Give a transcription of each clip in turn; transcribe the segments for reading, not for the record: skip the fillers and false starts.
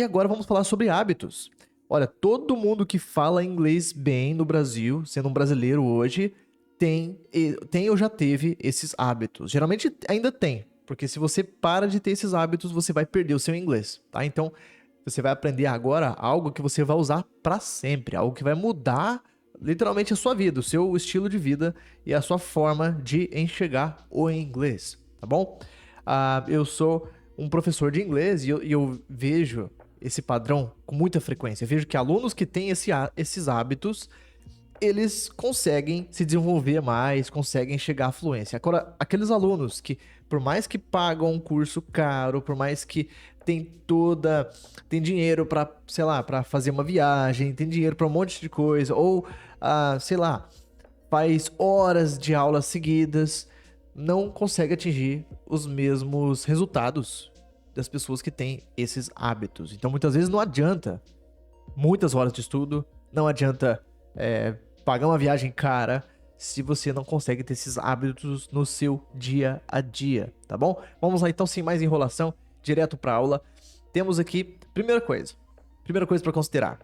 E agora vamos falar sobre hábitos. Olha, todo mundo que fala inglês bem no Brasil, sendo um brasileiro hoje, tem ou já teve esses hábitos. Geralmente ainda tem, porque se você para de ter esses hábitos, você vai perder o seu inglês, tá? Então, você vai aprender agora algo que você vai usar para sempre, algo que vai mudar literalmente a sua vida, o seu estilo de vida e a sua forma de enxergar o inglês, tá bom? Eu sou um professor de inglês e eu vejo esse padrão com muita frequência. Eu vejo que alunos que têm esses hábitos, eles conseguem se desenvolver mais, conseguem chegar à fluência. Agora, aqueles alunos que, por mais que pagam um curso caro, por mais que tem dinheiro para, sei lá, para fazer uma viagem, tem dinheiro para um monte de coisa, ou, sei lá, faz horas de aulas seguidas, não consegue atingir os mesmos resultados das pessoas que têm esses hábitos. Então, muitas vezes não adianta muitas horas de estudo, não adianta pagar uma viagem cara se você não consegue ter esses hábitos no seu dia a dia, tá bom? Vamos lá então, sem mais enrolação, direto para a aula. Temos aqui, primeira coisa para considerar.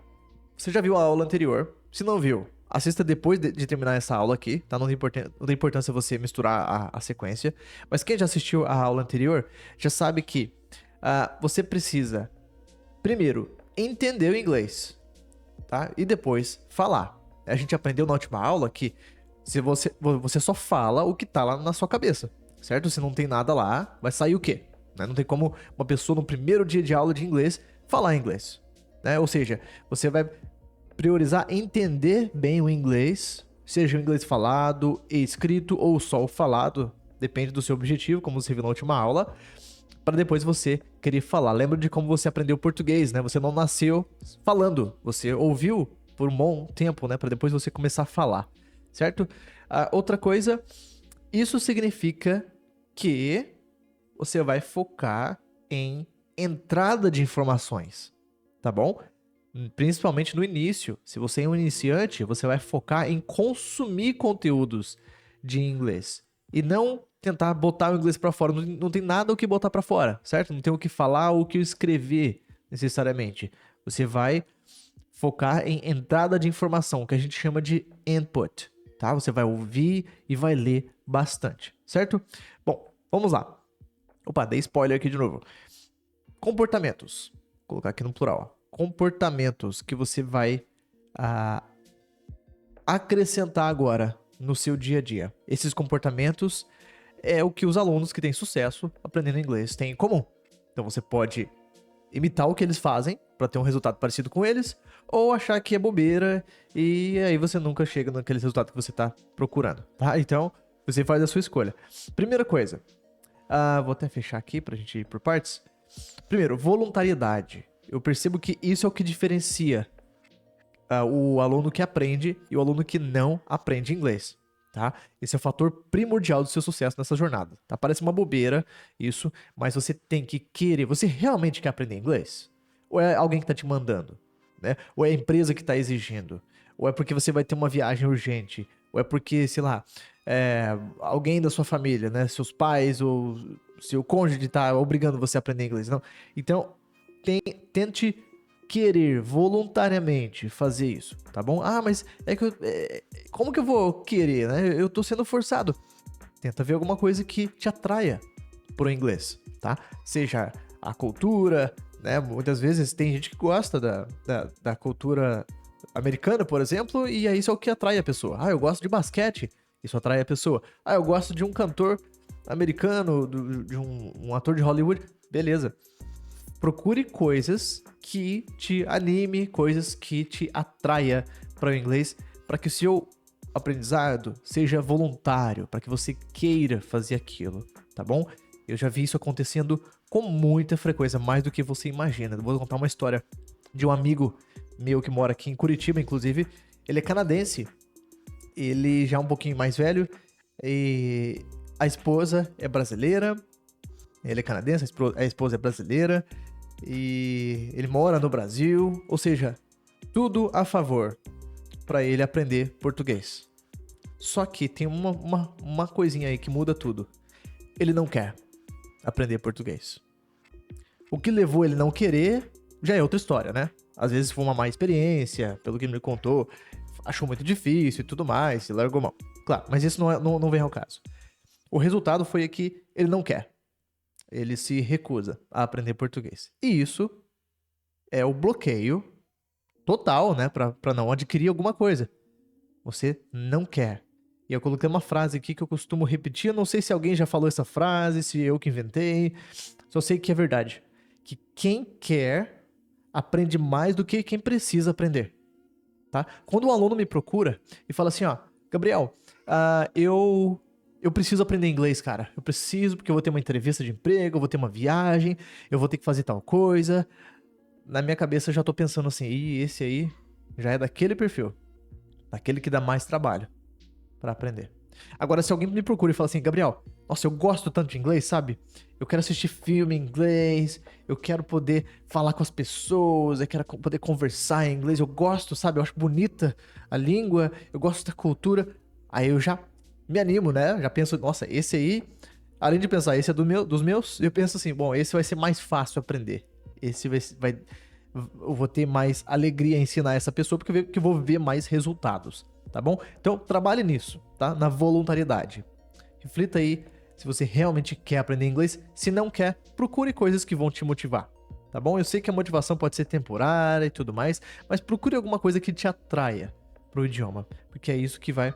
Você já viu a aula anterior? Se não viu, assista depois de terminar essa aula aqui, tá? Não tem importância você misturar a sequência. Mas quem já assistiu a aula anterior já sabe que você precisa, primeiro, entender o inglês, tá? E depois falar. A gente aprendeu na última aula que se você só fala o que tá lá na sua cabeça, certo? Se não tem nada lá, vai sair o quê? Né? Não tem como uma pessoa no primeiro dia de aula de inglês falar inglês, né? Ou seja, você vai priorizar entender bem o inglês, seja o inglês falado, escrito ou só o falado, depende do seu objetivo, como você viu na última aula, para depois você querer falar. Lembra de como você aprendeu português, né? Você não nasceu falando, você ouviu por um bom tempo, né? Para depois você começar a falar, certo? Outra coisa, isso significa que você vai focar em entrada de informações, tá bom? Principalmente no início. Se você é um iniciante, você vai focar em consumir conteúdos de inglês e não tentar botar o inglês para fora. Não tem nada o que botar para fora, certo? Não tem o que falar ou o que escrever necessariamente. Você vai focar em entrada de informação, que a gente chama de input, tá? Você vai ouvir e vai ler bastante, certo? Bom, vamos lá. Opa, dei spoiler aqui de novo. Comportamentos. Vou colocar aqui no plural, ó. Comportamentos que você vai acrescentar agora no seu dia a dia. Esses comportamentos é o que os alunos que têm sucesso aprendendo inglês têm em comum. Então você pode imitar o que eles fazem para ter um resultado parecido com eles, ou achar que é bobeira e aí você nunca chega naquele resultado que você está procurando, tá? Então você faz a sua escolha. Primeira coisa, vou até fechar aqui para a gente ir por partes. Primeiro, voluntariedade. Eu percebo que isso é o que diferencia o aluno que aprende e o aluno que não aprende inglês, tá? Esse é o fator primordial do seu sucesso nessa jornada, tá? Parece uma bobeira isso, mas você tem que querer. Você realmente quer aprender inglês? Ou é alguém que tá te mandando, né? Ou é a empresa que tá exigindo? Ou é porque você vai ter uma viagem urgente? Ou é porque, sei lá, alguém da sua família, né? Seus pais ou seu cônjuge tá obrigando você a aprender inglês? Não. Então, tente querer voluntariamente fazer isso, tá bom? Mas como que eu vou querer, né? Eu tô sendo forçado. Tenta ver alguma coisa que te atraia pro inglês, tá? Seja a cultura, né? Muitas vezes tem gente que gosta da cultura americana, por exemplo, e aí isso é o que atrai a pessoa. Eu gosto de basquete, isso atrai a pessoa. Eu gosto de um cantor americano, de um ator de Hollywood, beleza. Procure coisas que te anime, coisas que te atraia para o inglês, para que o seu aprendizado seja voluntário, para que você queira fazer aquilo, tá bom? Eu já vi isso acontecendo com muita frequência, mais do que você imagina. Eu vou contar uma história de um amigo meu que mora aqui em Curitiba, inclusive. Ele é canadense, ele já é um pouquinho mais velho, e a esposa é brasileira. Ele é canadense, a esposa é brasileira e ele mora no Brasil, ou seja, tudo a favor para ele aprender português. Só que tem uma coisinha aí que muda tudo. Ele não quer aprender português. O que levou ele não querer já é outra história, né? Às vezes foi uma má experiência, pelo que ele me contou, achou muito difícil e tudo mais, e largou mão. Claro, mas isso não vem ao caso. O resultado foi que ele não quer. Ele se recusa a aprender português. E isso é o bloqueio total, né? Pra não adquirir alguma coisa. Você não quer. E eu coloquei uma frase aqui que eu costumo repetir. Eu não sei se alguém já falou essa frase, se eu que inventei. Só sei que é verdade. Que quem quer aprende mais do que quem precisa aprender. Tá? Quando um aluno me procura e fala assim, ó, Gabriel, eu preciso aprender inglês, cara. Eu preciso porque eu vou ter uma entrevista de emprego, eu vou ter uma viagem, eu vou ter que fazer tal coisa. Na minha cabeça eu já tô pensando assim, esse aí já é daquele perfil. Daquele que dá mais trabalho pra aprender. Agora, se alguém me procura e fala assim, Gabriel, nossa, eu gosto tanto de inglês, sabe? Eu quero assistir filme em inglês, eu quero poder falar com as pessoas, eu quero poder conversar em inglês, eu gosto, sabe? Eu acho bonita a língua, eu gosto da cultura. Aí eu já me animo, né? Já penso, nossa, esse aí, além de pensar, esse é dos meus, eu penso assim, bom, esse vai ser mais fácil aprender. Esse eu vou ter mais alegria em ensinar essa pessoa porque eu vou ver mais resultados, tá bom? Então, trabalhe nisso, tá? Na voluntariedade. Reflita aí se você realmente quer aprender inglês. Se não quer, procure coisas que vão te motivar, tá bom? Eu sei que a motivação pode ser temporária e tudo mais, mas procure alguma coisa que te atraia pro idioma, porque é isso que vai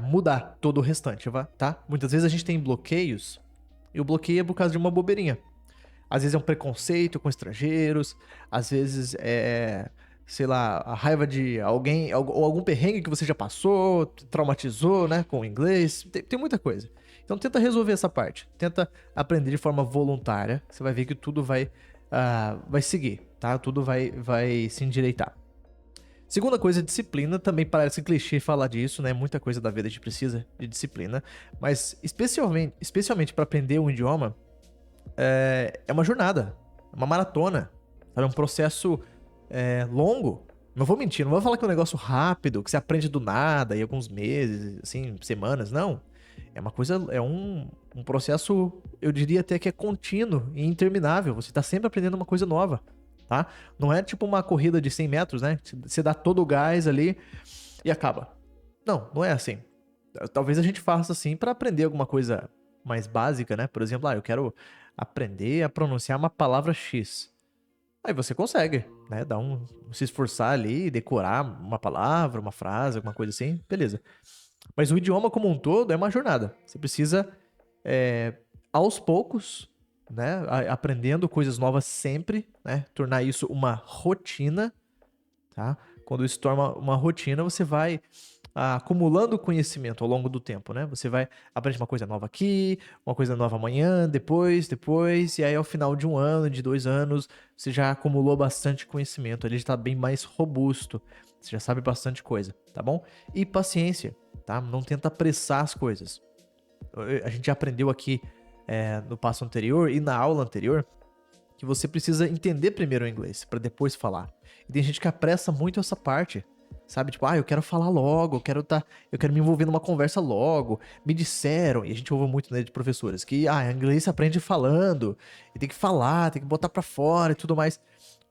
mudar todo o restante, tá? Muitas vezes a gente tem bloqueios e o bloqueio é por causa de uma bobeirinha. Às vezes é um preconceito com estrangeiros, às vezes sei lá, a raiva de alguém, ou algum perrengue que você já passou, traumatizou, né, com o inglês. Tem muita coisa. Então tenta resolver essa parte. Tenta aprender de forma voluntária. Você vai ver que tudo vai seguir, tá? Tudo vai se endireitar. Segunda coisa, disciplina. Também parece clichê falar disso, né? Muita coisa da vida a gente precisa de disciplina. Mas especialmente para aprender um idioma, é uma jornada, é uma maratona, sabe? É um processo longo. Não vou mentir, não vou falar que é um negócio rápido, que você aprende do nada, em alguns meses, assim, semanas, não. É uma coisa, é um processo, eu diria até que é contínuo e interminável. Você tá sempre aprendendo uma coisa nova, tá? Não é tipo uma corrida de 100 metros, né? Você dá todo o gás ali e acaba. Não é assim. Talvez a gente faça assim para aprender alguma coisa mais básica, né? Por exemplo, eu quero aprender a pronunciar uma palavra X. Aí você consegue, né? Se esforçar ali, decorar uma palavra, uma frase, alguma coisa assim, beleza. Mas o idioma como um todo é uma jornada. Você precisa, aos poucos, né? Aprendendo coisas novas sempre, né? Tornar isso uma rotina, tá? Quando isso se torna uma rotina, você vai acumulando conhecimento ao longo do tempo, né? Você vai aprender uma coisa nova aqui, uma coisa nova amanhã, depois, e aí ao final de 1 ano, de 2 anos, você já acumulou bastante conhecimento, ele está bem mais robusto, você já sabe bastante coisa, tá bom? E paciência, tá? Não tenta apressar as coisas. A gente já aprendeu aqui no passo anterior e na aula anterior que você precisa entender primeiro o inglês para depois falar. E tem gente que apressa muito essa parte. Sabe, tipo, eu quero falar logo, eu quero me envolver numa conversa logo. Me disseram, e a gente ouve muito, né, de professoras, que inglês se aprende falando, e tem que falar, tem que botar pra fora e tudo mais.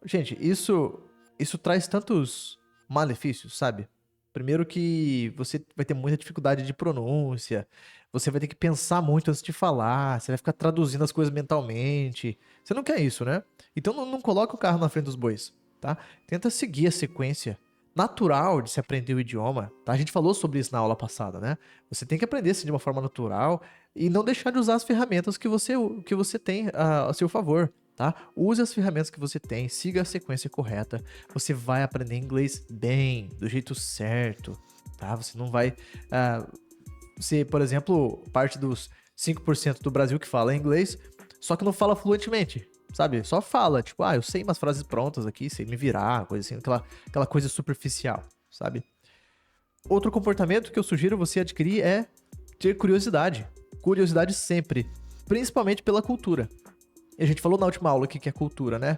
Gente, isso traz tantos malefícios, sabe? Primeiro que você vai ter muita dificuldade de pronúncia, você vai ter que pensar muito antes de falar, você vai ficar traduzindo as coisas mentalmente. Você não quer isso, né? Então não coloca o carro na frente dos bois, tá? Tenta seguir a sequência natural de se aprender o idioma, tá? A gente falou sobre isso na aula passada, né? Você tem que aprender assim, de uma forma natural e não deixar de usar as ferramentas que você tem a seu favor, tá? Use as ferramentas que você tem, siga a sequência correta, você vai aprender inglês bem, do jeito certo, tá? Você não vai... você, por exemplo, parte dos 5% do Brasil que fala inglês, só que não fala fluentemente, sabe? Só fala, tipo, eu sei umas frases prontas aqui, sei me virar, coisa assim, aquela coisa superficial, sabe? Outro comportamento que eu sugiro você adquirir é ter curiosidade. Curiosidade sempre, principalmente pela cultura. E a gente falou na última aula aqui que é cultura, né?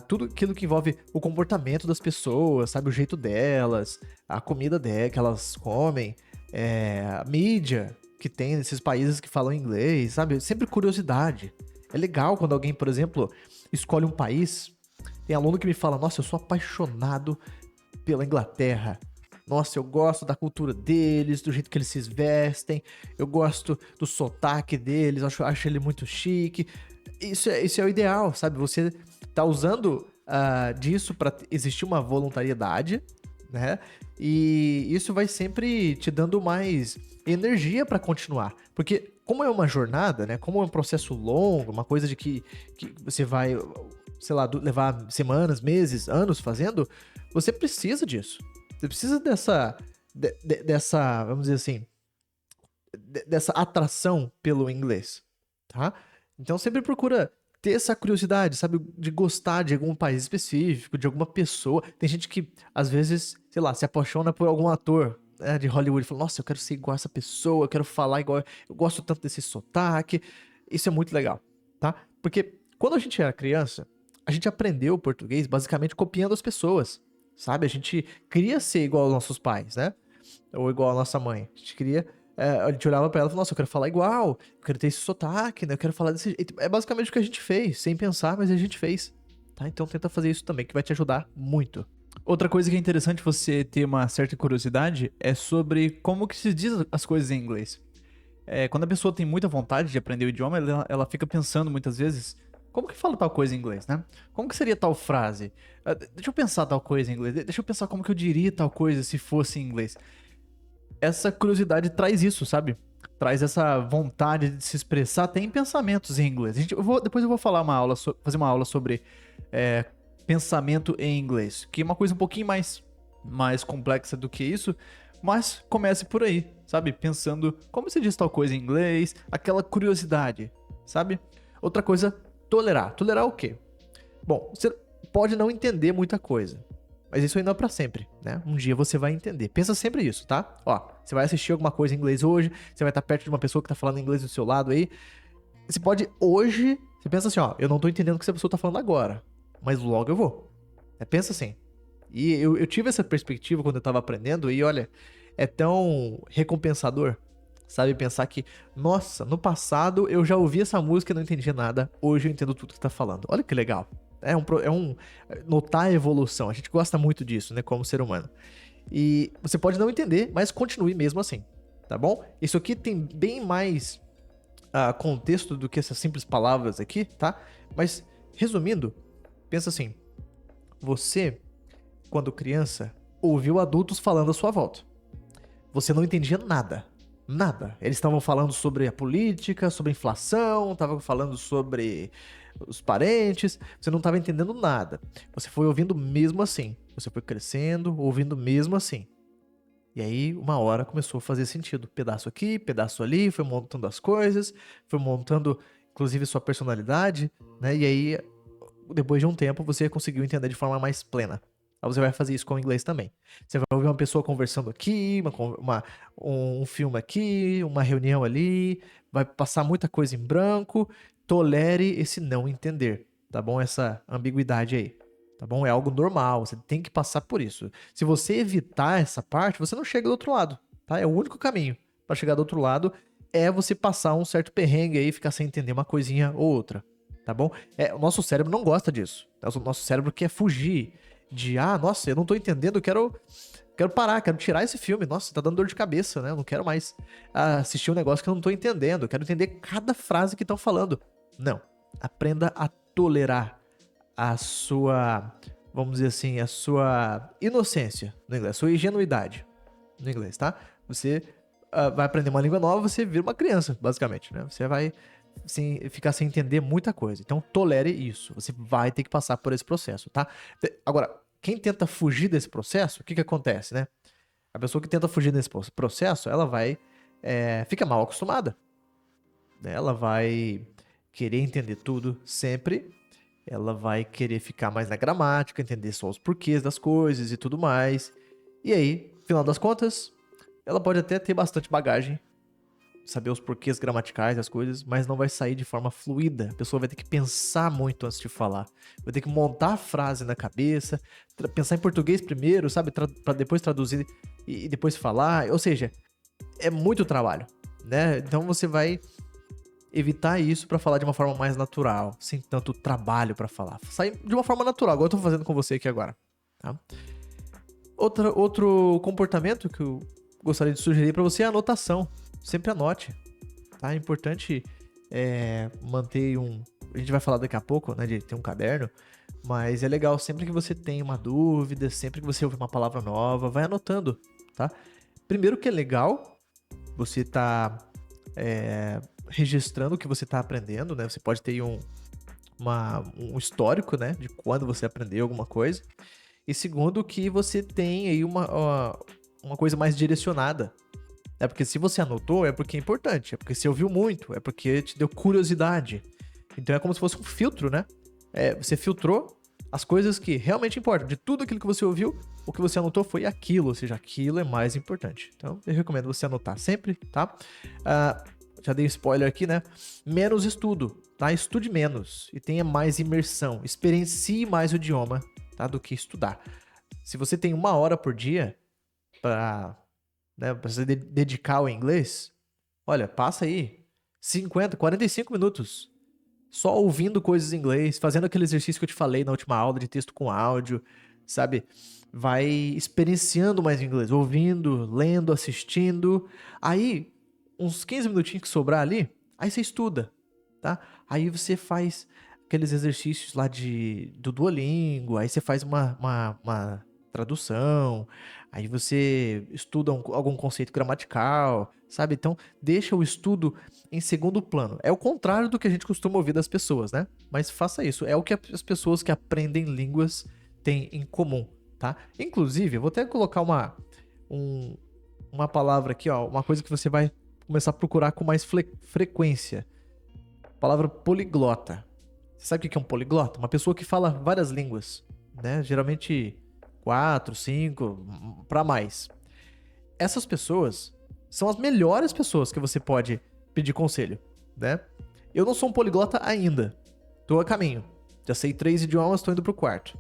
Tudo aquilo que envolve o comportamento das pessoas, sabe? O jeito delas, a comida que elas comem, a mídia que tem nesses países que falam inglês, sabe? Sempre curiosidade. É legal quando alguém, por exemplo, escolhe um país. Tem aluno que me fala, nossa, eu sou apaixonado pela Inglaterra. Nossa, eu gosto da cultura deles, do jeito que eles se vestem, eu gosto do sotaque deles, acho ele muito chique. Isso é o ideal, sabe? Você tá usando disso para existir uma voluntariedade, né? E isso vai sempre te dando mais energia para continuar. Porque como é uma jornada, né? Como é um processo longo, uma coisa de que você vai, sei lá, levar semanas, meses, anos fazendo, você precisa disso. Você precisa dessa, vamos dizer assim, dessa atração pelo inglês, tá? Então sempre procura ter essa curiosidade, sabe, de gostar de algum país específico, de alguma pessoa. Tem gente que, às vezes, sei lá, se apaixona por algum ator, né, de Hollywood, e fala, nossa, eu quero ser igual a essa pessoa, eu quero falar igual, eu gosto tanto desse sotaque. Isso é muito legal, tá? Porque quando a gente era criança, a gente aprendeu o português basicamente copiando as pessoas, sabe? A gente queria ser igual aos nossos pais, né? Ou igual a nossa mãe. A gente queria. A gente olhava pra ela e falava, nossa, eu quero falar igual, eu quero ter esse sotaque, né? Eu quero falar desse jeito. É basicamente o que a gente fez, sem pensar, mas a gente fez. Tá? Então tenta fazer isso também, que vai te ajudar muito. Outra coisa que é interessante você ter uma certa curiosidade é sobre como que se diz as coisas em inglês. Quando a pessoa tem muita vontade de aprender o idioma, ela fica pensando muitas vezes, como que fala tal coisa em inglês, né? Como que seria tal frase? Deixa eu pensar tal coisa em inglês, deixa eu pensar como que eu diria tal coisa se fosse em inglês. Essa curiosidade traz isso, sabe? Traz essa vontade de se expressar até em pensamentos em inglês. Depois eu vou falar fazer uma aula sobre pensamento em inglês, que é uma coisa um pouquinho mais complexa do que isso, mas comece por aí, sabe? Pensando como se diz tal coisa em inglês, aquela curiosidade, sabe? Outra coisa, tolerar. Tolerar o quê? Bom, você pode não entender muita coisa, mas isso aí não é pra sempre, né? Um dia você vai entender. Pensa sempre isso, tá? Ó, você vai assistir alguma coisa em inglês hoje, você vai estar perto de uma pessoa que tá falando inglês do seu lado aí. Você pode hoje, você pensa assim, ó, eu não tô entendendo o que essa pessoa tá falando agora, mas logo eu vou. Pensa assim. E eu tive essa perspectiva quando eu tava aprendendo e olha, é tão recompensador, sabe? Pensar que, nossa, no passado eu já ouvi essa música e não entendia nada, hoje eu entendo tudo que tá falando. Olha que legal. Notar a evolução. A gente gosta muito disso, né, como ser humano. E você pode não entender, mas continue mesmo assim, tá bom? Isso aqui tem bem mais contexto do que essas simples palavras aqui, tá? Mas, resumindo, pensa assim. Você, quando criança, ouviu adultos falando à sua volta. Você não entendia nada. Nada. Eles estavam falando sobre a política, sobre a inflação, estavam falando sobre os parentes, você não estava entendendo nada. Você foi ouvindo mesmo assim. Você foi crescendo, ouvindo mesmo assim. E aí, uma hora começou a fazer sentido. Pedaço aqui, pedaço ali, foi montando as coisas, foi montando, inclusive, sua personalidade, né? E aí, depois de um tempo, você conseguiu entender de forma mais plena. Aí você vai fazer isso com o inglês também. Você vai ouvir uma pessoa conversando aqui, um filme aqui, uma reunião ali, vai passar muita coisa em branco. Tolere esse não entender, tá bom? Essa ambiguidade aí, tá bom? É algo normal, você tem que passar por isso. Se você evitar essa parte, você não chega do outro lado, tá? É o único caminho para chegar do outro lado é você passar um certo perrengue aí, ficar sem entender uma coisinha ou outra, tá bom? O nosso cérebro não gosta disso. O nosso cérebro quer fugir nossa, eu não tô entendendo, eu quero parar, quero tirar esse filme. Nossa, tá dando dor de cabeça, né? Eu não quero mais assistir um negócio que eu não tô entendendo. Eu quero entender cada frase que estão falando. Não. Aprenda a tolerar a sua, vamos dizer assim, a sua inocência no inglês, a sua ingenuidade no inglês, tá? Você vai aprender uma língua nova, você vira uma criança, basicamente, né? Você vai ficar sem entender muita coisa. Então, tolere isso. Você vai ter que passar por esse processo, tá? Agora, quem tenta fugir desse processo, o que acontece, né? A pessoa que tenta fugir desse processo, ela vai fica mal acostumada. Ela vai querer entender tudo sempre. Ela vai querer ficar mais na gramática, entender só os porquês das coisas e tudo mais. E aí, no final das contas, ela pode até ter bastante bagagem, saber os porquês gramaticais das coisas, mas não vai sair de forma fluida. A pessoa vai ter que pensar muito antes de falar. Vai ter que montar a frase na cabeça, pensar em português primeiro, sabe? Para depois traduzir e depois falar. Ou seja, é muito trabalho, né? Então você vai evitar isso pra falar de uma forma mais natural, sem tanto trabalho pra falar. Sair de uma forma natural, igual eu tô fazendo com você aqui agora, tá? Outro comportamento que eu gostaria de sugerir pra você é a anotação. Sempre anote, tá? É importante manter um... A gente vai falar daqui a pouco, né, de ter um caderno, mas é legal sempre que você tem uma dúvida, sempre que você ouve uma palavra nova, vai anotando, tá? Primeiro que é legal você tá registrando o que você tá aprendendo, né? Você pode ter aí um histórico, né, de quando você aprendeu alguma coisa. E segundo que você tem aí uma coisa mais direcionada. É porque se você anotou, é porque é importante, é porque você ouviu muito, é porque te deu curiosidade. Então é como se fosse um filtro, né? Você filtrou as coisas que realmente importam. De tudo aquilo que você ouviu, o que você anotou foi aquilo, ou seja, aquilo é mais importante. Então eu recomendo você anotar sempre, tá? Já dei spoiler aqui, né? Menos estudo, tá? Estude menos e tenha mais imersão. Experiencie mais o idioma, tá? Do que estudar. Se você tem 1 hora por dia para você dedicar ao inglês, olha, passa aí 50, 45 minutos só ouvindo coisas em inglês, fazendo aquele exercício que eu te falei na última aula de texto com áudio, sabe? Vai experienciando mais o inglês, ouvindo, lendo, assistindo. Aí, uns 15 minutinhos que sobrar ali, aí você estuda, tá? Aí você faz aqueles exercícios lá do Duolingo, aí você faz uma tradução, aí você estuda algum conceito gramatical, sabe? Então, deixa o estudo em segundo plano. É o contrário do que a gente costuma ouvir das pessoas, né? Mas faça isso. É o que as pessoas que aprendem línguas têm em comum, tá? Inclusive, eu vou até colocar uma palavra aqui, ó, uma coisa que você vai começar a procurar com mais frequência. A palavra poliglota. Você sabe o que é um poliglota? Uma pessoa que fala várias línguas, né? Geralmente 4, 5, para mais. Essas pessoas são as melhores pessoas que você pode pedir conselho, né? Eu não sou um poliglota ainda. Tô a caminho. Já sei 3 idiomas, tô indo pro 4º.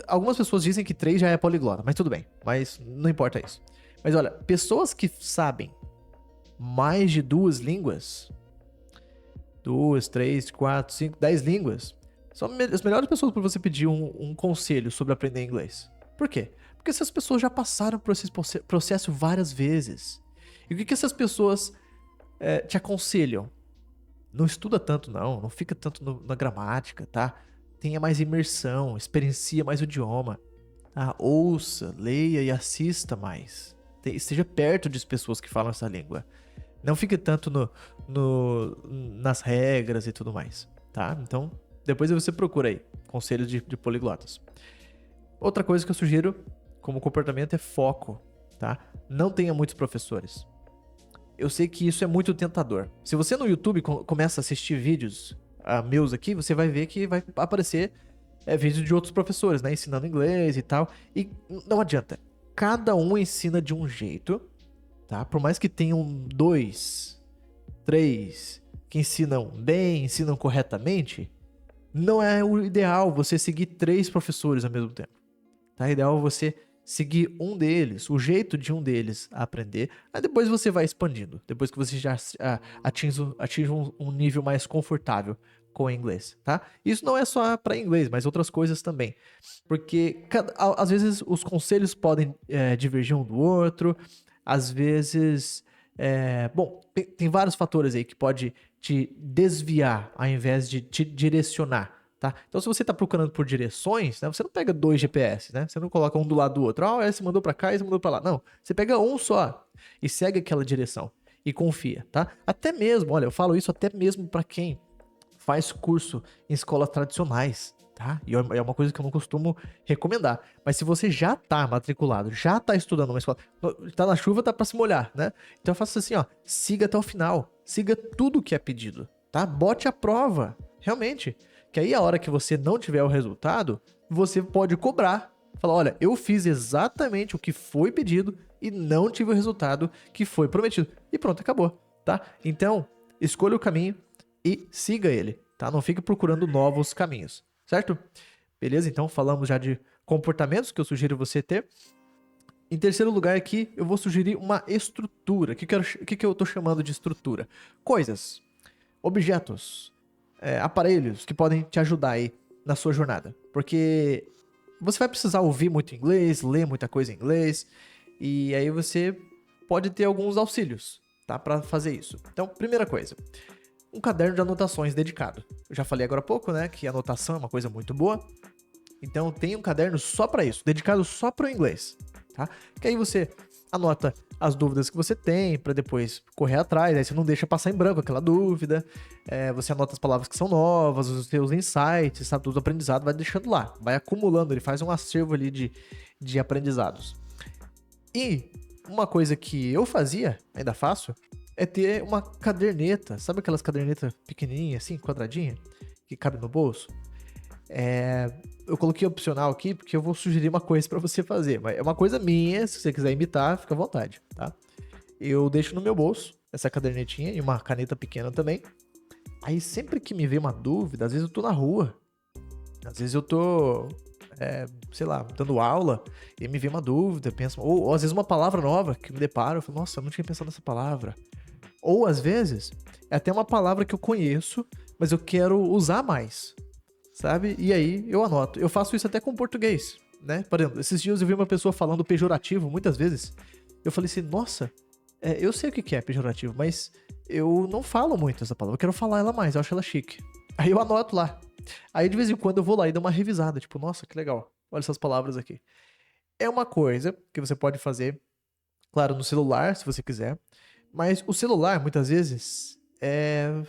Algumas pessoas dizem que 3 já é poliglota, mas tudo bem. Mas não importa isso. Mas olha, pessoas que sabem mais de 2 línguas, 2, 3, 4, 5, 10 línguas, são as melhores pessoas para você pedir um conselho sobre aprender inglês. Por quê? Porque essas pessoas já passaram por esse processo várias vezes. E o que essas pessoas te aconselham? Não estuda tanto, não fica tanto na gramática, tá? Tenha mais imersão, experiencia mais o idioma, tá? Ouça, leia e assista mais. Esteja perto de pessoas que falam essa língua. Não fique tanto nas regras e tudo mais, tá? Então, depois você procura aí conselhos de poliglotas. Outra coisa que eu sugiro como comportamento é foco, tá? Não tenha muitos professores. Eu sei que isso é muito tentador. Se você no YouTube começa a assistir vídeos meus aqui, você vai ver que vai aparecer vídeos de outros professores, né? Ensinando inglês e tal. E não adianta. Cada um ensina de um jeito, tá? Por mais que tenham 2, 3 que ensinam bem, ensinam corretamente, não é o ideal você seguir 3 professores ao mesmo tempo. Tá? O ideal é você seguir um deles, o jeito de um deles aprender, aí depois você vai expandindo, depois que você já atinge um nível mais confortável com o inglês, tá? Isso não é só para inglês, mas outras coisas também, porque às vezes os conselhos podem divergir um do outro, às vezes, tem vários fatores aí que pode te desviar ao invés de te direcionar. Tá? Então, se você está procurando por direções, né, você não pega 2 GPS, né? Você não coloca um do lado do outro. Esse mandou para cá, esse mandou para lá. Não, você pega um só e segue aquela direção e confia, tá? Até mesmo, olha, eu falo isso até mesmo para quem faz curso em escolas tradicionais, tá? E é uma coisa que eu não costumo recomendar. Mas se você já tá matriculado, já tá estudando numa escola, tá na chuva, tá para se molhar, né? Então eu faço assim, ó, siga até o final, siga tudo que é pedido, tá? Bote a prova, realmente. Que aí a hora que você não tiver o resultado, você pode cobrar. Falar, olha, eu fiz exatamente o que foi pedido e não tive o resultado que foi prometido. E pronto, acabou, tá? Então, escolha o caminho e siga ele, tá? Não fique procurando novos caminhos, certo? Beleza? Então, falamos já de comportamentos que eu sugiro você ter. Em terceiro lugar aqui, eu vou sugerir uma estrutura. O que eu tô chamando de estrutura? Coisas, objetos, aparelhos que podem te ajudar aí na sua jornada. Porque você vai precisar ouvir muito inglês, ler muita coisa em inglês, e aí você pode ter alguns auxílios, tá? Pra fazer isso. Então, primeira coisa, um caderno de anotações dedicado. Eu já falei agora há pouco, né, que anotação é uma coisa muito boa. Então, tem um caderno só pra isso, dedicado só pro inglês, tá? Que aí você anota as dúvidas que você tem pra depois correr atrás, aí você não deixa passar em branco aquela dúvida. Você anota as palavras que são novas, os seus insights, sabe? Tudo do aprendizado, vai deixando lá, vai acumulando, ele faz um acervo ali de aprendizados. E uma coisa que eu fazia, ainda faço, é ter uma caderneta. Sabe aquelas cadernetas pequenininhas, assim, quadradinha, que cabe no bolso? Eu coloquei opcional aqui porque eu vou sugerir uma coisa pra você fazer. Mas é uma coisa minha, se você quiser imitar, fica à vontade, tá? Eu deixo no meu bolso essa cadernetinha e uma caneta pequena também. Aí sempre que me vem uma dúvida, às vezes eu tô na rua, às vezes eu tô, sei lá, dando aula e me vem uma dúvida, penso, ou às vezes uma palavra nova que me deparo, eu falo, nossa, eu não tinha pensado nessa palavra. Ou às vezes é até uma palavra que eu conheço, mas eu quero usar mais, sabe? E aí eu anoto. Eu faço isso até com português, né? Por exemplo, esses dias eu vi uma pessoa falando pejorativo muitas vezes. Eu falei assim, nossa, eu sei o que que é pejorativo, mas eu não falo muito essa palavra. Eu quero falar ela mais, eu acho ela chique. Aí eu anoto lá. Aí de vez em quando eu vou lá e dou uma revisada, tipo, nossa, que legal. Olha essas palavras aqui. É uma coisa que você pode fazer, claro, no celular, se você quiser. Mas o celular, muitas vezes,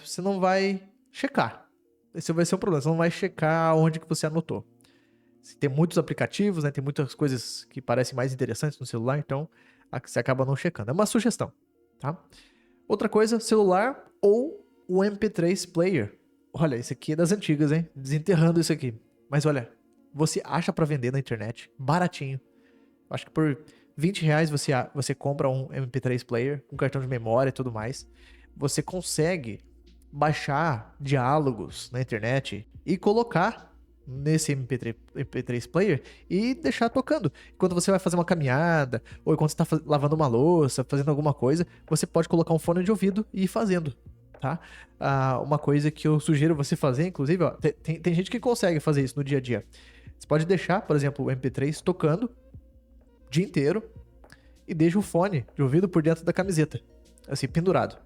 você não vai checar. Esse vai ser um problema. Você não vai checar onde que você anotou. Tem muitos aplicativos, né? Tem muitas coisas que parecem mais interessantes no celular, então você acaba não checando. É uma sugestão, tá? Outra coisa, celular ou o MP3 player. Olha, esse aqui é das antigas, hein? Desenterrando isso aqui. Mas olha, você acha pra vender na internet, baratinho. Acho que por R$ 20 você compra um MP3 player, um cartão de memória e tudo mais. Você consegue baixar diálogos na internet e colocar nesse MP3 player e deixar tocando. Enquanto você vai fazer uma caminhada, ou enquanto você está lavando uma louça, fazendo alguma coisa, você pode colocar um fone de ouvido e ir fazendo, tá? Uma coisa que eu sugiro você fazer, inclusive, ó, tem gente que consegue fazer isso no dia a dia. Você pode deixar, por exemplo, o MP3 tocando o dia inteiro e deixa o fone de ouvido por dentro da camiseta, assim, pendurado.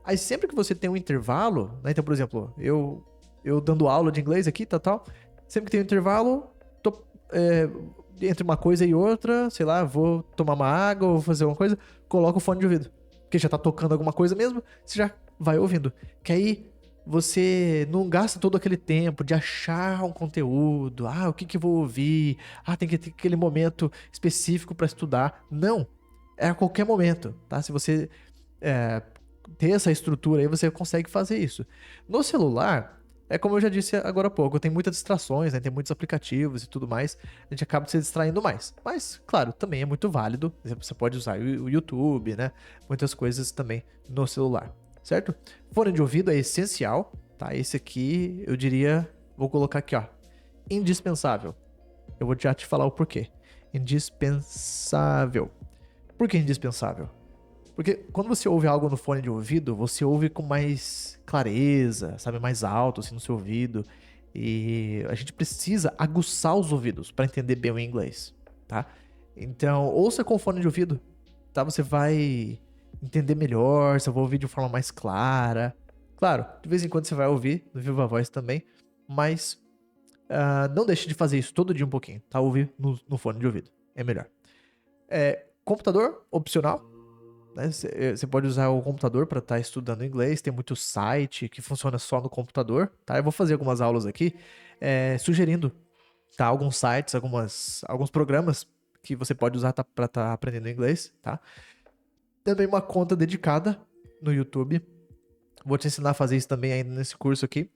Aí sempre que você tem um intervalo, né? Então, por exemplo, eu dando aula de inglês aqui, tal, sempre que tem um intervalo, entre uma coisa e outra, sei lá, vou tomar uma água, vou fazer uma coisa, coloco o fone de ouvido. Porque já tá tocando alguma coisa mesmo, você já vai ouvindo. Que aí você não gasta todo aquele tempo de achar um conteúdo, o que que eu vou ouvir, tem que ter aquele momento específico pra estudar. Não, é a qualquer momento, tá? Se você ter essa estrutura aí, você consegue fazer isso. No celular, como eu já disse agora há pouco, tem muitas distrações, né? Tem muitos aplicativos e tudo mais, a gente acaba se distraindo mais. Mas, claro, também é muito válido, você pode usar o YouTube, né? Muitas coisas também no celular, certo? Fone de ouvido é essencial, tá? Esse aqui, eu diria, vou colocar aqui, ó, indispensável. Eu vou já te falar o porquê. Indispensável. Por que indispensável? Porque quando você ouve algo no fone de ouvido, você ouve com mais clareza, sabe? Mais alto, assim, no seu ouvido. E a gente precisa aguçar os ouvidos para entender bem o inglês, tá? Então, ouça com fone de ouvido, tá? Você vai entender melhor, você vai ouvir de forma mais clara. Claro, de vez em quando você vai ouvir no Viva Voz também, mas não deixe de fazer isso todo dia um pouquinho, tá? Ouvir no fone de ouvido, é melhor. Computador, opcional. Você pode usar o computador para estar estudando inglês, tem muito site que funciona só no computador, tá? Eu vou fazer algumas aulas aqui, sugerindo, tá? Alguns sites, alguns programas que você pode usar para estar aprendendo inglês, tá? Também uma conta dedicada no YouTube. Vou te ensinar a fazer isso também ainda nesse curso aqui.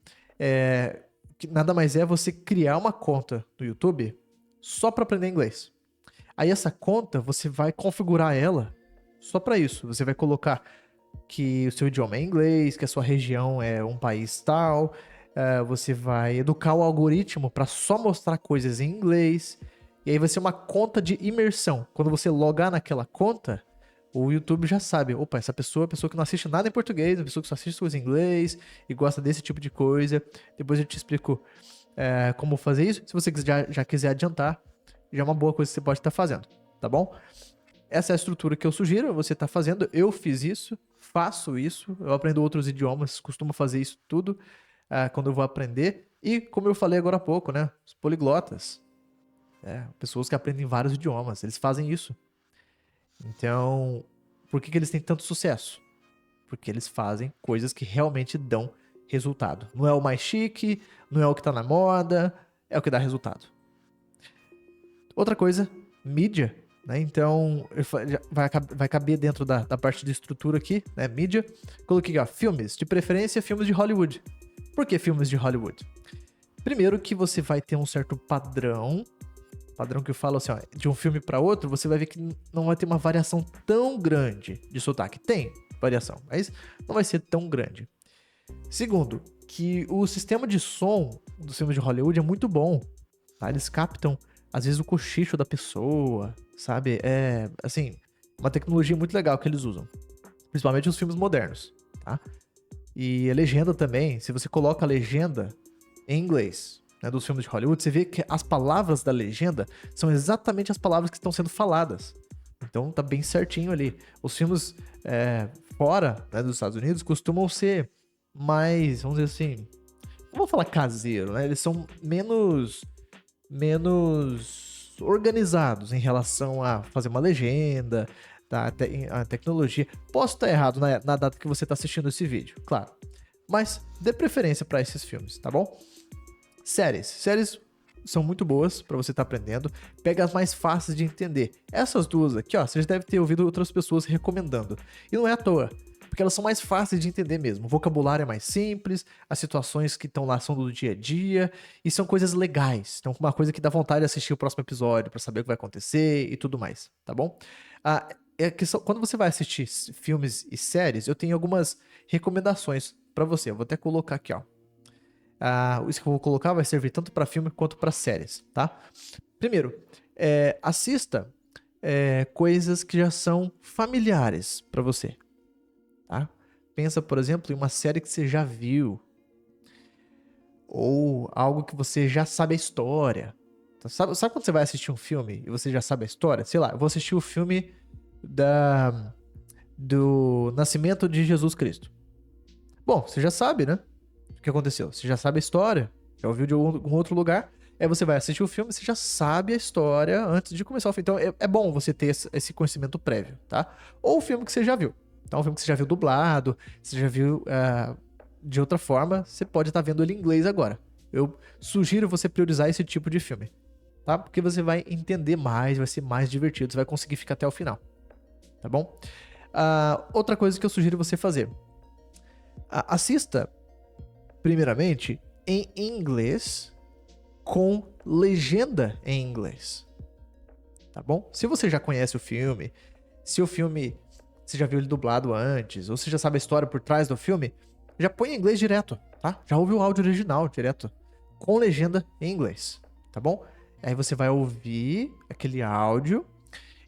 Que nada mais é você criar uma conta no YouTube só para aprender inglês. Aí essa conta, você vai configurar ela só para isso. Você vai colocar que o seu idioma é inglês, que a sua região é um país tal. Você vai educar o algoritmo para só mostrar coisas em inglês. E aí vai ser uma conta de imersão. Quando você logar naquela conta, o YouTube já sabe, opa, essa pessoa é uma pessoa que não assiste nada em português, uma pessoa que só assiste coisas em inglês e gosta desse tipo de coisa. Depois eu te explico como fazer isso. Se você já quiser adiantar, já é uma boa coisa que você pode estar fazendo, tá bom? Essa é a estrutura que eu sugiro, você tá fazendo. Eu fiz isso, faço isso, eu aprendo outros idiomas, costumo fazer isso tudo quando eu vou aprender. E como eu falei agora há pouco, né? Os poliglotas. Pessoas que aprendem vários idiomas, eles fazem isso. Então, por que eles têm tanto sucesso? Porque eles fazem coisas que realmente dão resultado. Não é o mais chique, não é o que tá na moda, é o que dá resultado. Outra coisa, mídia, né? Então, vai caber dentro da parte de estrutura aqui, né? Mídia. Coloquei aqui, ó, filmes, de preferência filmes de Hollywood. Por que filmes de Hollywood? Primeiro que você vai ter um certo padrão que eu falo assim, ó, de um filme para outro, você vai ver que não vai ter uma variação tão grande de sotaque. Tem variação, mas não vai ser tão grande. Segundo, que o sistema de som dos filmes de Hollywood é muito bom, tá? Eles captam, às vezes, o cochicho da pessoa, sabe? É, assim, uma tecnologia muito legal que eles usam. Principalmente os filmes modernos, tá? E a legenda também, se você coloca a legenda em inglês, né, dos filmes de Hollywood, você vê que as palavras da legenda são exatamente as palavras que estão sendo faladas. Então tá bem certinho ali. Os filmes fora, né, dos Estados Unidos costumam ser mais, vamos dizer assim, não vou falar caseiro, né? Eles são menos organizados em relação a fazer uma legenda, a tecnologia. Posso estar errado na data que você está assistindo esse vídeo, claro. Mas dê preferência para esses filmes, tá bom? Séries são muito boas para você estar aprendendo. Pega as mais fáceis de entender. Essas duas aqui, ó, você já deve ter ouvido outras pessoas recomendando. E não é à toa, porque elas são mais fáceis de entender mesmo. O vocabulário é mais simples, as situações que estão lá são do dia a dia, e são coisas legais. Então, uma coisa que dá vontade de assistir o próximo episódio para saber o que vai acontecer e tudo mais, tá bom? Quando você vai assistir filmes e séries, eu tenho algumas recomendações para você. Eu vou até colocar aqui, ó. Isso que eu vou colocar vai servir tanto para filme quanto para séries, tá? Primeiro, assista coisas que já são familiares para você, tá? Pensa, por exemplo, em uma série que você já viu, ou algo que você já sabe a história. Então, sabe quando você vai assistir um filme e você já sabe a história? Sei lá, eu vou assistir o filme do Nascimento de Jesus Cristo. Bom, você já sabe, né? O que aconteceu? Você já sabe a história, já ouviu de algum outro lugar, aí você vai assistir o filme, você já sabe a história antes de começar o filme. Então é bom você ter esse conhecimento prévio, tá? Ou o filme que você já viu. Então, um filme que você já viu dublado, você já viu de outra forma, você pode estar vendo ele em inglês agora. Eu sugiro você priorizar esse tipo de filme, tá? Porque você vai entender mais, vai ser mais divertido, você vai conseguir ficar até o final, tá bom? Outra coisa que eu sugiro você fazer. Assista primeiramente em inglês com legenda em inglês, tá bom? Se você já conhece o filme, se o filme você já viu ele dublado antes, ou você já sabe a história por trás do filme, já põe em inglês direto, tá? Já ouve o áudio original direto, com legenda em inglês, tá bom? Aí você vai ouvir aquele áudio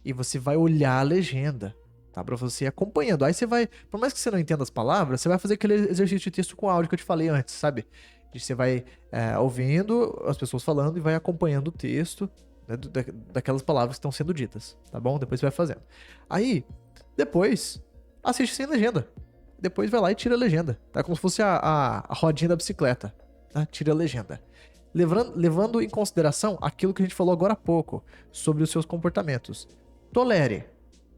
e você vai olhar a legenda, tá? Pra você ir acompanhando. Aí você vai, por mais que você não entenda as palavras, você vai fazer aquele exercício de texto com áudio que eu te falei antes, sabe? Você vai ouvindo as pessoas falando e vai acompanhando o texto, né, daquelas palavras que estão sendo ditas, tá bom? Depois você vai fazendo. Aí, depois, assiste sem legenda. Depois vai lá e tira a legenda, tá? Como se fosse a rodinha da bicicleta, tá? Tira a legenda. Levando em consideração aquilo que a gente falou agora há pouco, sobre os seus comportamentos. Tolere.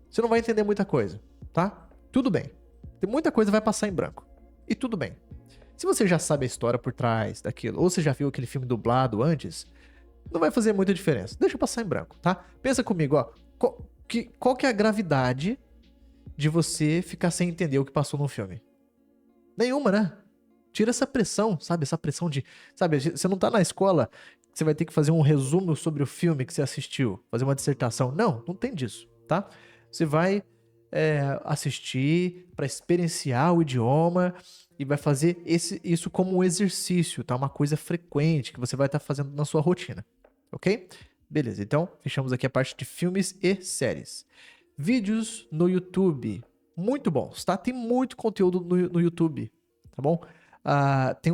Você não vai entender muita coisa, tá? Tudo bem. Tem muita coisa que vai passar em branco. E tudo bem. Se você já sabe a história por trás daquilo, ou você já viu aquele filme dublado antes, não vai fazer muita diferença. Deixa eu passar em branco, tá? Pensa comigo, ó. Qual que é a gravidade de você ficar sem entender o que passou no filme? Nenhuma, né? Tira essa pressão, sabe? Essa pressão de... Sabe, você não tá na escola, você vai ter que fazer um resumo sobre o filme que você assistiu, fazer uma dissertação. Não tem disso, tá? Você vai assistir para experienciar o idioma e vai fazer isso como um exercício, tá? Uma coisa frequente que você vai estar fazendo na sua rotina, ok? Beleza, então fechamos aqui a parte de filmes e séries. Vídeos no YouTube, muito bons, tá? Tem muito conteúdo no YouTube, tá bom? Tem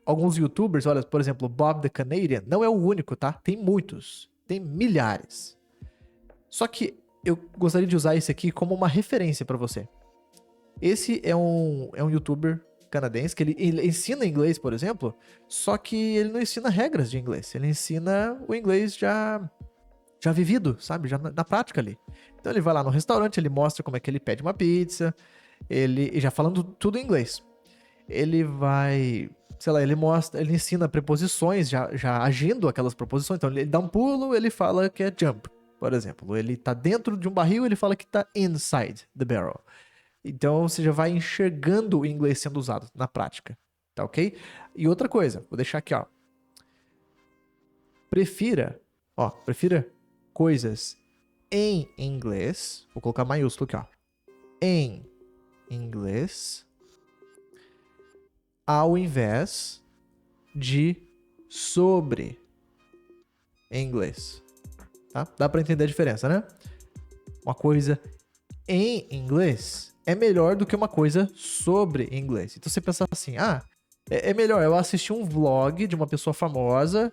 alguns YouTubers, olha, por exemplo, Bob the Canadian, não é o único, tá? Tem muitos, tem milhares. Só que eu gostaria de usar esse aqui como uma referência pra você. Esse é um YouTuber canadense que ele ensina inglês, por exemplo, só que ele não ensina regras de inglês, ele ensina o inglês já vivido, sabe? Já na prática ali. Então ele vai lá no restaurante, ele mostra como é que ele pede uma pizza, e já falando tudo em inglês. Ele vai, sei lá, ele ensina preposições, já agindo aquelas preposições. Então ele dá um pulo, ele fala que é jump, por exemplo. Ele tá dentro de um barril, ele fala que tá inside the barrel. Então você já vai enxergando o inglês sendo usado na prática, tá ok? E outra coisa, vou deixar aqui, ó. Prefira coisas em inglês. Vou colocar maiúsculo aqui, ó. Em inglês, ao invés de sobre inglês. Tá? Dá pra entender a diferença, né? Uma coisa em inglês é melhor do que uma coisa sobre inglês. Então você pensa assim, é melhor eu assistir um vlog de uma pessoa famosa,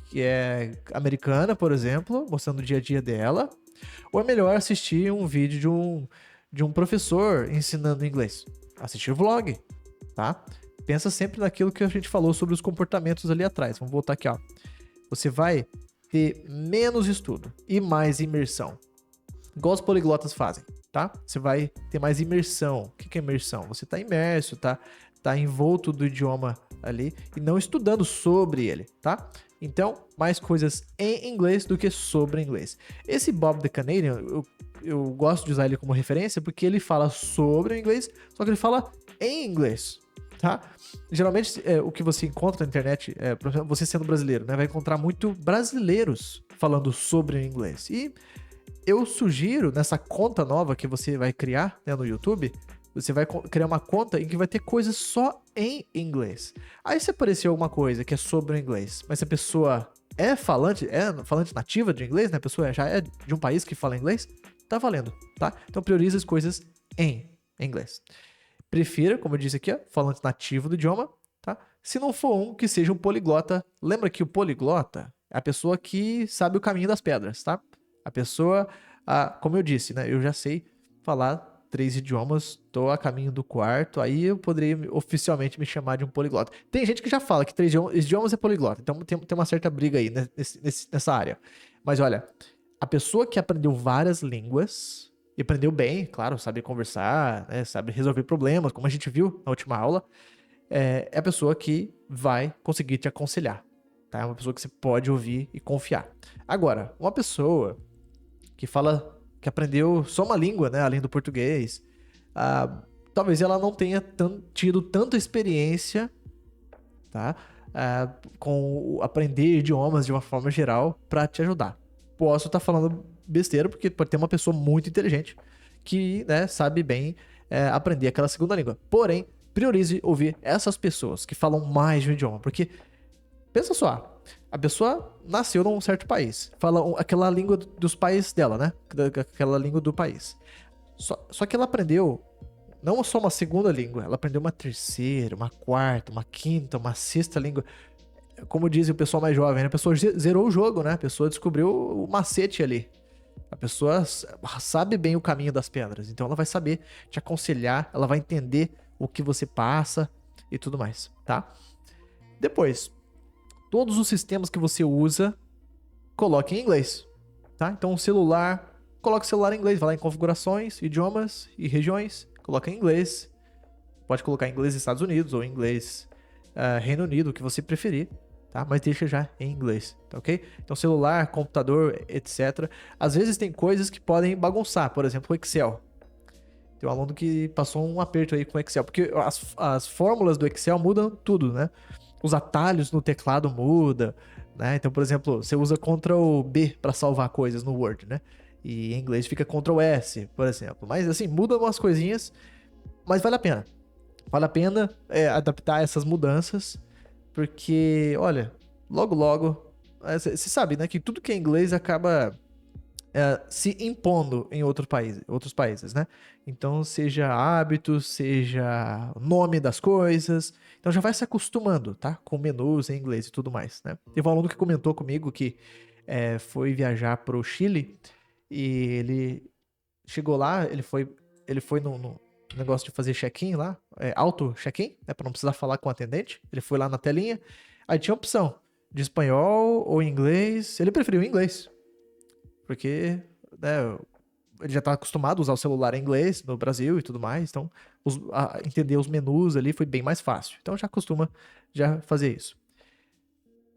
que é americana, por exemplo, mostrando o dia a dia dela, ou é melhor assistir um vídeo de um professor ensinando inglês? Assistir o vlog, tá? Pensa sempre naquilo que a gente falou sobre os comportamentos ali atrás. Vamos voltar aqui, ó. Você vai ter menos estudo e mais imersão. Igual os poliglotas fazem, tá? Você vai ter mais imersão. O que é imersão? Você tá imerso, tá envolto do idioma ali e não estudando sobre ele, tá? Então, mais coisas em inglês do que sobre inglês. Esse Bob the Canadian, eu gosto de usar ele como referência porque ele fala sobre o inglês, só que ele fala em inglês, tá? Geralmente, o que você encontra na internet, por exemplo, você sendo brasileiro, né? Vai encontrar muito brasileiros falando sobre o inglês. E eu sugiro, nessa conta nova que você vai criar, né, no YouTube, você vai criar uma conta em que vai ter coisas só em inglês. Aí se aparecer alguma coisa que é sobre o inglês, mas se a pessoa é falante nativa de inglês, né? A pessoa já é de um país que fala inglês, tá valendo, tá? Então prioriza as coisas em inglês. Prefira, como eu disse aqui, falante nativo do idioma, tá? Se não for que seja um poliglota. Lembra que o poliglota é a pessoa que sabe o caminho das pedras, tá? A pessoa, como eu disse, né? Eu já sei falar 3 idiomas, tô a caminho do quarto, aí eu poderia oficialmente me chamar de um poliglota. Tem gente que já fala que 3 idiomas é poliglota, então tem uma certa briga aí nessa área. Mas olha, a pessoa que aprendeu várias línguas, e aprendeu bem, claro, sabe conversar, né, sabe resolver problemas, como a gente viu na última aula, é a pessoa que vai conseguir te aconselhar, tá? É uma pessoa que você pode ouvir e confiar. Agora, uma pessoa que aprendeu só uma língua, né, além do português, talvez ela não tenha tido tanta experiência, tá, com aprender idiomas de uma forma geral para te ajudar. Posso estar falando besteira, porque pode ter uma pessoa muito inteligente que, né, sabe bem aprender aquela segunda língua. Porém, priorize ouvir essas pessoas que falam mais de um idioma, porque pensa só, a pessoa nasceu num certo país, fala aquela língua dos pais dela, né? Aquela língua do país. Só que ela aprendeu não só uma segunda língua, ela aprendeu uma terceira, uma quarta, uma quinta, uma sexta língua. Como diz o pessoal mais jovem, né? A pessoa zerou o jogo, né? A pessoa descobriu o macete ali. A pessoa sabe bem o caminho das pedras, então ela vai saber te aconselhar, ela vai entender o que você passa e tudo mais, tá? Depois, todos os sistemas que você usa, coloque em inglês, tá? Então, coloque o celular em inglês, vai lá em configurações, idiomas e regiões, coloca em inglês. Pode colocar em inglês Estados Unidos ou em inglês Reino Unido, o que você preferir, tá? Mas deixa já em inglês, tá ok? Então, celular, computador, etc. Às vezes tem coisas que podem bagunçar, por exemplo, o Excel. Tem um aluno que passou um aperto aí com o Excel, porque as fórmulas do Excel mudam tudo, né? Os atalhos no teclado mudam, né? Então, por exemplo, você usa Ctrl B para salvar coisas no Word, né? E em inglês fica Ctrl S, por exemplo. Mas assim, mudam umas coisinhas, mas vale a pena. Vale a pena adaptar essas mudanças, porque, olha, logo logo Você sabe, né, que tudo que é inglês acaba se impondo em outros países, né? Então, seja hábitos, seja nome das coisas. Então, já vai se acostumando, tá? Com menus em inglês e tudo mais, né? Teve um aluno que comentou comigo que foi viajar pro Chile e ele chegou lá, ele foi no negócio de fazer check-in lá, auto check-in, né? Pra não precisar falar com o atendente. Ele foi lá na telinha, aí tinha opção de espanhol ou inglês. Ele preferiu inglês. Porque, né, ele já tá acostumado a usar o celular em inglês no Brasil e tudo mais, então entender os menus ali foi bem mais fácil. Então já costuma já fazer isso.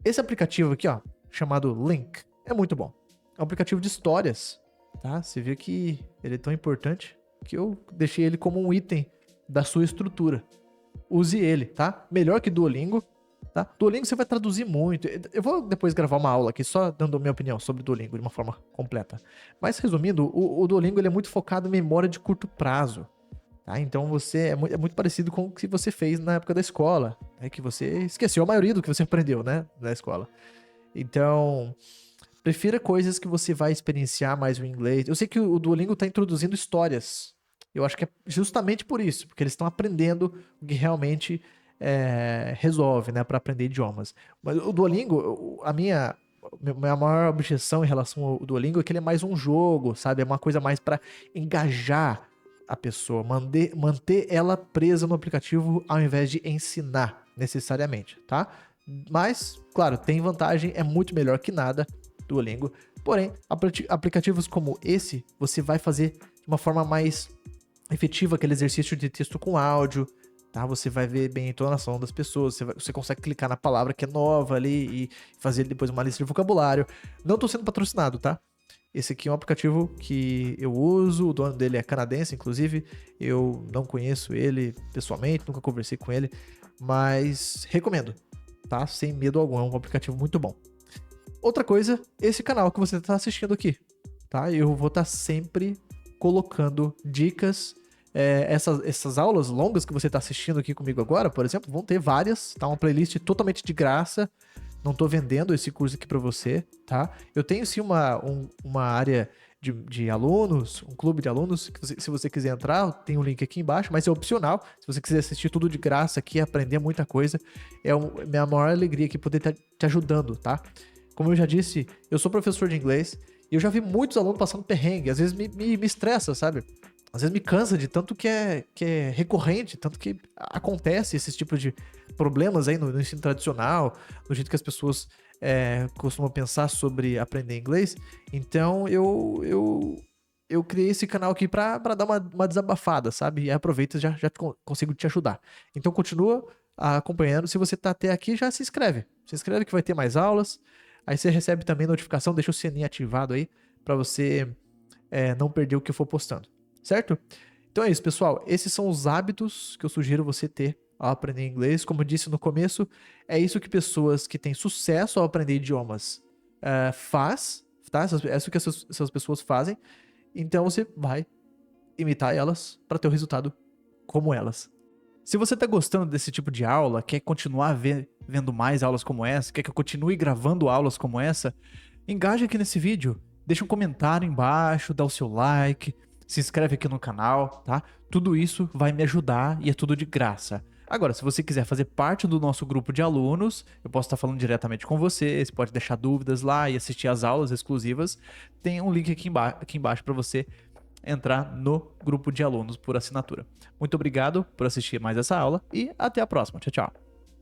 Esse aplicativo aqui, ó, chamado Link, é muito bom. É um aplicativo de histórias, tá? Você vê que ele é tão importante que eu deixei ele como um item da sua estrutura. Use ele, tá? Melhor que Duolingo, tá? Duolingo você vai traduzir muito. Eu vou depois gravar uma aula aqui só dando a minha opinião sobre Duolingo de uma forma completa. Mas resumindo, o Duolingo ele é muito focado em memória de curto prazo. Tá? Então você é muito parecido com o que você fez na época da escola. Né? Que você esqueceu a maioria do que você aprendeu, né? Na escola. Então, prefira coisas que você vai experienciar mais o inglês. Eu sei que o Duolingo está introduzindo histórias. Eu acho que é justamente por isso, porque eles estão aprendendo o que realmente resolve, né, para aprender idiomas. Mas o Duolingo, minha maior objeção em relação ao Duolingo é que ele é mais um jogo, sabe? É uma coisa mais para engajar a pessoa, manter ela presa no aplicativo ao invés de ensinar necessariamente, tá? Mas, claro, tem vantagem, é muito melhor que nada, Duolingo. Porém, aplicativos como esse, você vai fazer de uma forma mais efetiva aquele exercício de texto com áudio, tá? Você vai ver bem a entonação das pessoas, você consegue clicar na palavra que é nova ali e fazer depois uma lista de vocabulário. Não tô sendo patrocinado, tá? Esse aqui é um aplicativo que eu uso, o dono dele é canadense, inclusive. Eu não conheço ele pessoalmente, nunca conversei com ele, mas recomendo, tá? Sem medo algum, é um aplicativo muito bom. Outra coisa, esse canal que você está assistindo aqui, tá? Eu vou estar sempre colocando dicas. Essas aulas longas que você está assistindo aqui comigo agora, por exemplo, vão ter várias, tá? Uma playlist totalmente de graça. Não tô vendendo esse curso aqui para você, tá? Eu tenho sim uma área de alunos, um clube de alunos, que se você quiser entrar, tem um link aqui embaixo, mas é opcional. Se você quiser assistir tudo de graça aqui, aprender muita coisa, minha maior alegria aqui poder estar te ajudando, tá? Como eu já disse, eu sou professor de inglês e eu já vi muitos alunos passando perrengue, às vezes me estressa, sabe? Às vezes me cansa de tanto que é recorrente, tanto que acontece esses tipos de problemas aí no ensino tradicional, no jeito que as pessoas costumam pensar sobre aprender inglês. Então eu criei esse canal aqui pra dar uma desabafada, sabe? E aproveita e já consigo te ajudar. Então continua acompanhando. Se você tá até aqui, já se inscreve. Se inscreve que vai ter mais aulas. Aí você recebe também notificação, deixa o sininho ativado aí pra você não perder o que eu for postando. Certo? Então é isso, pessoal. Esses são os hábitos que eu sugiro você ter ao aprender inglês. Como eu disse no começo, é isso que pessoas que têm sucesso ao aprender idiomas faz, tá? É isso que essas pessoas fazem. Então você vai imitar elas para ter o resultado como elas. Se você tá gostando desse tipo de aula, quer continuar vendo mais aulas como essa, quer que eu continue gravando aulas como essa, engaje aqui nesse vídeo. Deixa um comentário embaixo, dá o seu like, se inscreve aqui no canal, tá? Tudo isso vai me ajudar e é tudo de graça. Agora, se você quiser fazer parte do nosso grupo de alunos, eu posso estar falando diretamente com você, você pode deixar dúvidas lá e assistir às aulas exclusivas. Tem um link aqui embaixo para você entrar no grupo de alunos por assinatura. Muito obrigado por assistir mais essa aula e até a próxima. Tchau, tchau.